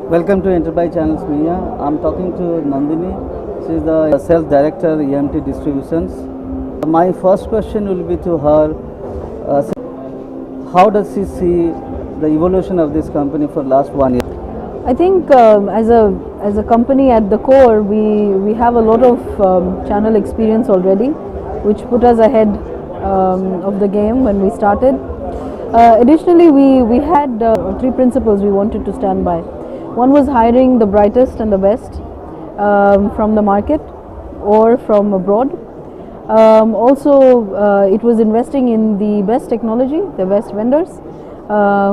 Welcome to Enterprise Channels Media. I'm talking to Nandini. She is the Sales Director, EMT Distributions. My first question will be to her. How does she see the evolution of this company for last 1 year? I think as a company at the core, we have a lot of channel experience already, which put us ahead of the game when we started. Additionally, we had three principles we wanted to stand by. One was hiring the brightest and the best from the market or from abroad. Also, it was investing in the best technology, the best vendors,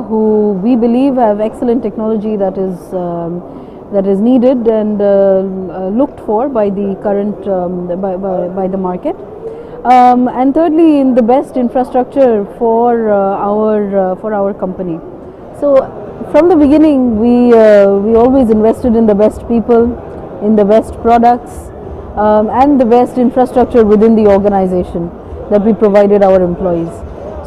who we believe have excellent technology that is needed and looked for by the current by the market. And thirdly, in the best infrastructure for our company. So from the beginning, we always invested in the best people, in the best products, and the best infrastructure within the organization that we provided our employees.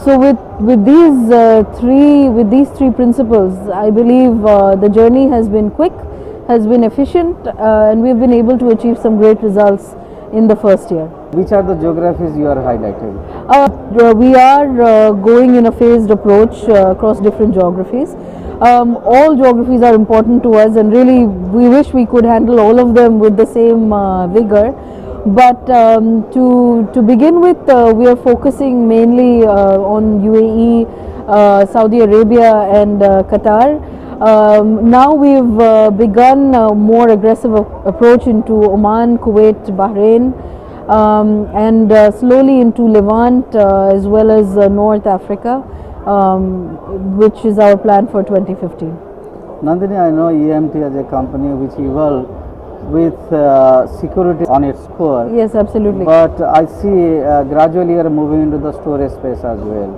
So with these three principles, I believe the journey has been quick, has been efficient, and we've been able to achieve some great results in the first year. Which are the geographies you are highlighting? We are going in a phased approach across different geographies. All geographies are important to us, and really we wish we could handle all of them with the same vigor. But to begin with, we are focusing mainly on UAE, Saudi Arabia and Qatar. Now we've begun a more aggressive approach into Oman, Kuwait, Bahrain, and slowly into Levant as well as North Africa, which is our plan for 2015. Nandini, I know EMT as a company which evolved with security on its core. Yes, absolutely. But I see gradually you are moving into the storage space as well.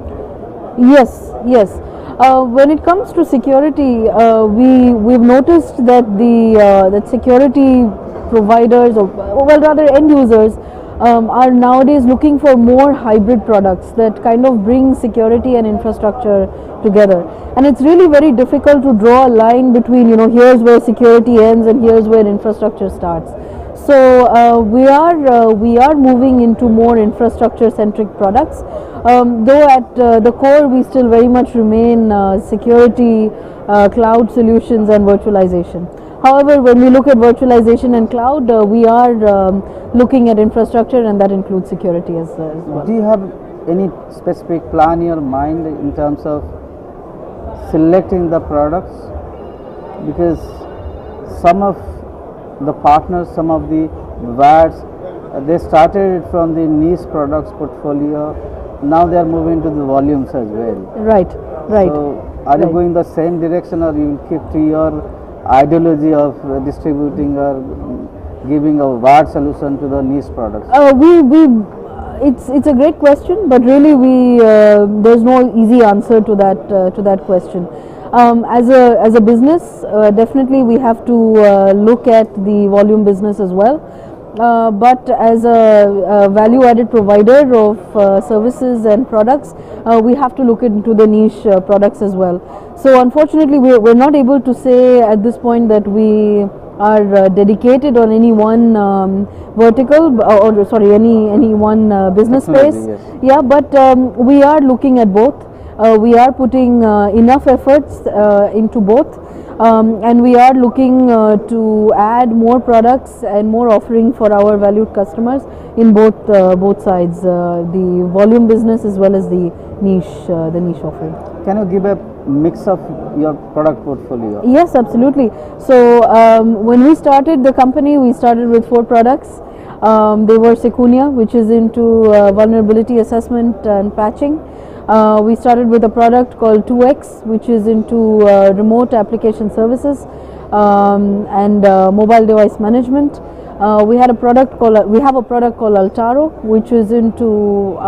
Yes, yes. When it comes to security, we've noticed that that security providers, or well rather end users, are nowadays looking for more hybrid products that kind of bring security and infrastructure together. And it's really very difficult to draw a line between, here's where security ends and here's where infrastructure starts. So we are moving into more infrastructure centric products, though at the core we still very much remain security, cloud solutions and virtualization. However, when we look at virtualization and cloud, we are looking at infrastructure, and that includes security as well. Do you have any specific plan in your mind in terms of selecting the products? Because some of the partners, some of the VADs, they started from the niche products portfolio. Now they are moving to the volumes as well. Right, right. So are you going the same direction, or you will keep to your ideology of distributing or giving a VAD solution to the niche products? It's a great question, but really there's no easy answer to that question. As a business, definitely we have to look at the volume business as well. But as a value-added provider of services and products, we have to look into the niche products as well. So unfortunately, we're not able to say at this point that we are dedicated on any one vertical, or sorry, any one business space. Yes. Yeah, but we are looking at both. We are putting enough efforts into both. And we are looking to add more products and more offering for our valued customers in both sides, the volume business as well as the niche offering. Can you give a mix of your product portfolio? Yes, absolutely. So when we started the company, we started with 4 products. They were Secunia, which is into vulnerability assessment and patching. We started with a product called 2X, which is into remote application services and mobile device management. We have a product called Altaro, which is into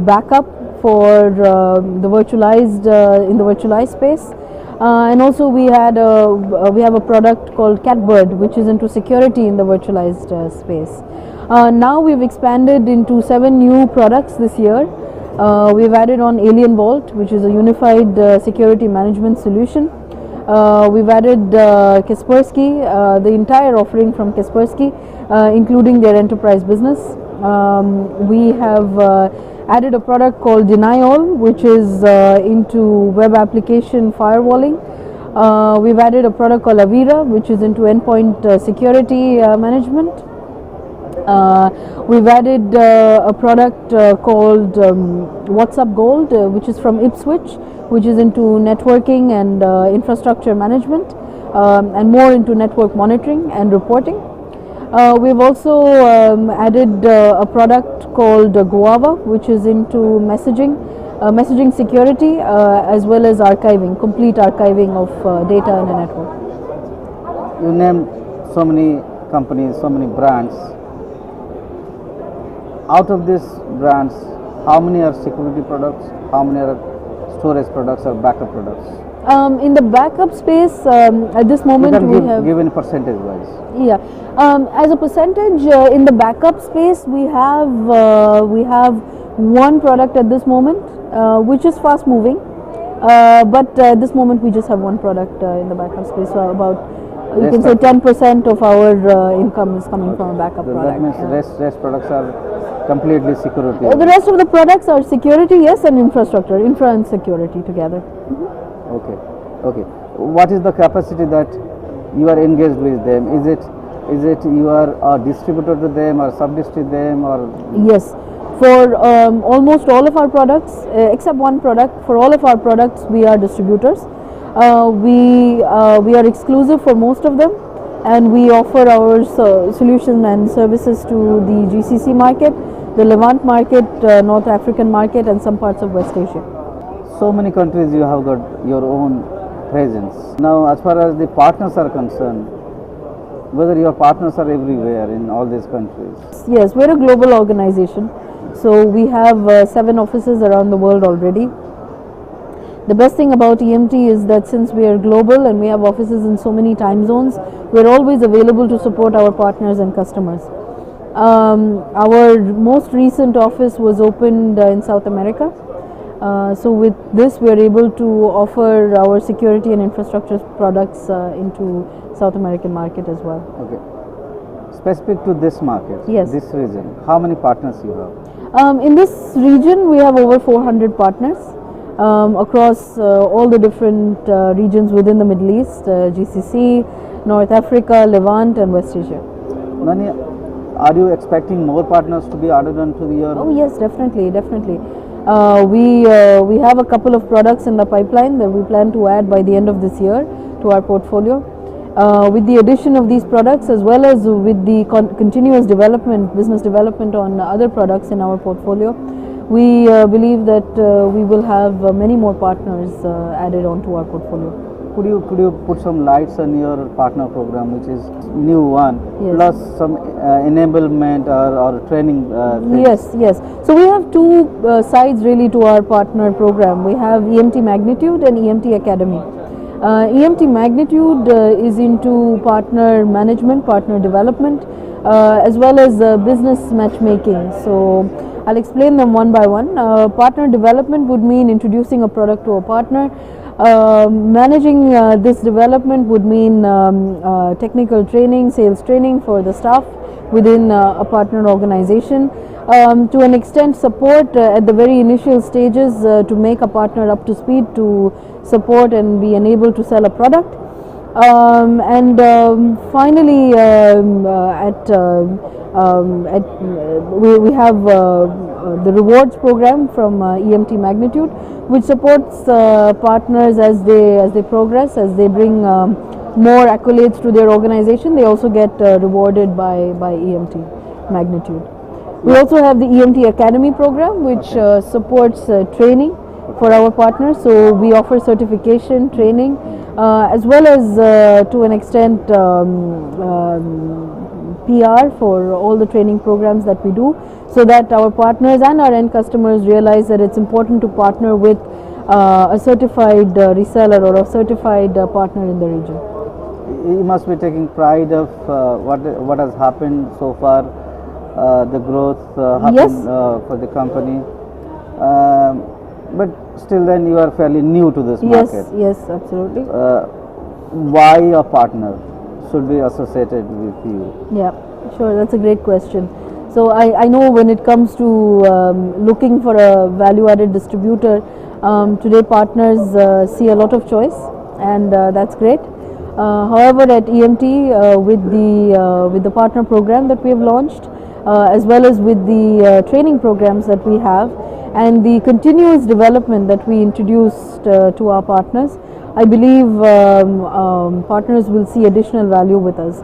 backup for the virtualized in the virtualized space. And also we have a product called Catbird, which is into security in the virtualized space. Now we've expanded into 7 new products this year. We've added on Alien Vault, which is a unified security management solution. We've added Kaspersky, the entire offering from Kaspersky, including their enterprise business. We have added a product called Denial, which is into web application firewalling. We've added a product called Avira, which is into endpoint security management. We've added a product called WhatsApp Gold, which is from Ipswitch, which is into networking and infrastructure management, and more into network monitoring and reporting. We've also added a product called Guava, which is into messaging security, as well as archiving, complete archiving of data in a network. You named so many companies, so many brands. Out of these brands, how many are security products, how many are storage products or backup products? In the backup space, at this You moment can we have, give in percentage wise. yeah, as a percentage in the backup space, we have one product at this moment, which is fast moving, but at this moment we just have one product in the backup space. So about, you can say, 10% of our income is coming from a backup So product. that means Yeah. rest products are completely security. The rest of the products are security, yes, and infrastructure, infra and security together. Okay, okay. What is the capacity that you are engaged with them? Is it you are a distributor to them or sub-distribute them or? Yes, for almost all of our products, except one product, for all of our products we are distributors. We are exclusive for most of them, and we offer our solution and services to the GCC market, the Levant market, North African market, and some parts of West Asia. So many countries you have got your own presence. Now, as far as the partners are concerned, whether your partners are everywhere in all these countries. Yes, we're a global organization, so we have 7 offices around the world already. The best thing about EMT is that since we are global and we have offices in so many time zones, we're always available to support our partners and customers. Our most recent office was opened in South America. So with this we are able to offer our security and infrastructure products into South American market as well. Okay. Specific to this market, Yes. this region, how many partners you have? In this region we have over 400 partners across all the different regions within the Middle East, GCC, North Africa, Levant and West Asia. Nani, are you expecting more partners to be added onto your? Oh yes, definitely. We have a couple of products in the pipeline that we plan to add by the end of this year to our portfolio. With the addition of these products, as well as with the continuous development, business development on other products in our portfolio, we believe that we will have many more partners added onto our portfolio. Could you put some lights on your partner program, which is new one, Yes. plus some enablement or training? Things? Yes. So we have two sides really to our partner program. We have EMT Magnitude and EMT Academy. EMT Magnitude is into partner management, partner development, as well as business matchmaking. So I'll explain them one by one. Partner development would mean introducing a product to a partner. Managing this development would mean technical training, sales training for the staff within a partner organization. To an extent, support at the very initial stages to make a partner up to speed to support and be enabled to sell a product. Finally, we have the rewards program from EMT Magnitude, which supports partners as they progress, as they bring more accolades to their organization. They also get rewarded by EMT Magnitude. We also have the EMT Academy program, which supports training for our partners. So we offer certification, training, as well as to an extent PR for all the training programs that we do, so that our partners and our end customers realize that it's important to partner with a certified reseller or a certified partner in the region. You must be taking pride of what has happened so far, the growth happened Yes. For the company. But still, then you are fairly new to this market. Yes, absolutely. why a partner should be associated with you? Yeah, sure. That's a great question. So I know when it comes to looking for a value-added distributor, today partners see a lot of choice, and that's great. However, at EMT, with the partner program that we have launched, as well as with the training programs that we have, and the continuous development that we introduced to our partners, I believe partners will see additional value with us.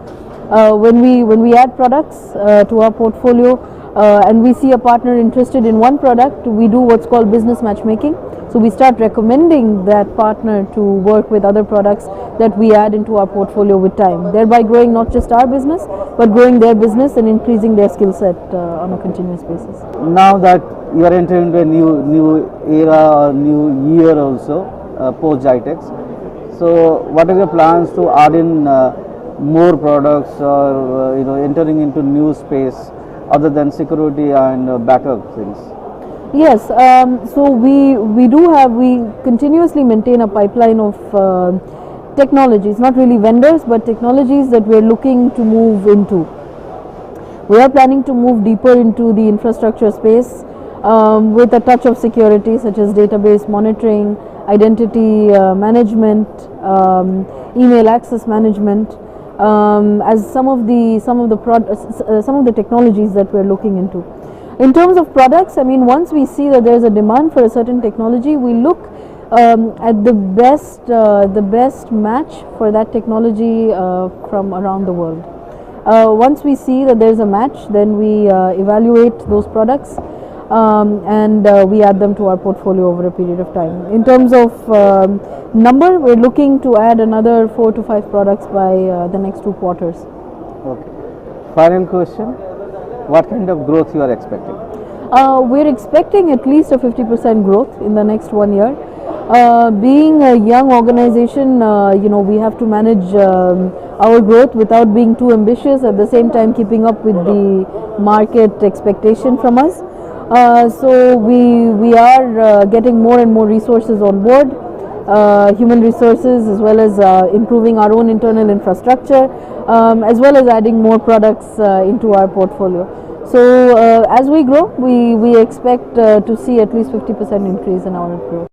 When we add products to our portfolio and we see a partner interested in one product, we do what's called business matchmaking. So we start recommending that partner to work with other products that we add into our portfolio with time, thereby growing not just our business but growing their business and increasing their skill set on a continuous basis. Now that you are entering into a new era or new year also, post GITEX, so what are your plans to add in more products or entering into new space other than security and backup things? Yes, so we continuously maintain a pipeline of technologies, not really vendors, but technologies that we are looking to move into. We are planning to move deeper into the infrastructure space with a touch of security, such as database monitoring, identity management, email access management, as some of the technologies that we are looking into. In terms of products, I mean, once we see that there is a demand for a certain technology, we look at the best match for that technology from around the world. Once we see that there is a match, then we evaluate those products and we add them to our portfolio over a period of time. In terms of number, we're looking to add another 4 to 5 products by the next 2 quarters. Okay. Final question. What kind of growth you are expecting? We're expecting at least a 50% growth in the next 1 year. Being a young organization, we have to manage our growth without being too ambitious, at the same time keeping up with the market expectation from us. So we are getting more and more resources on board, human resources, as well as improving our own internal infrastructure, as well as adding more products into our portfolio. So as we grow, we expect to see at least 50% increase in our growth.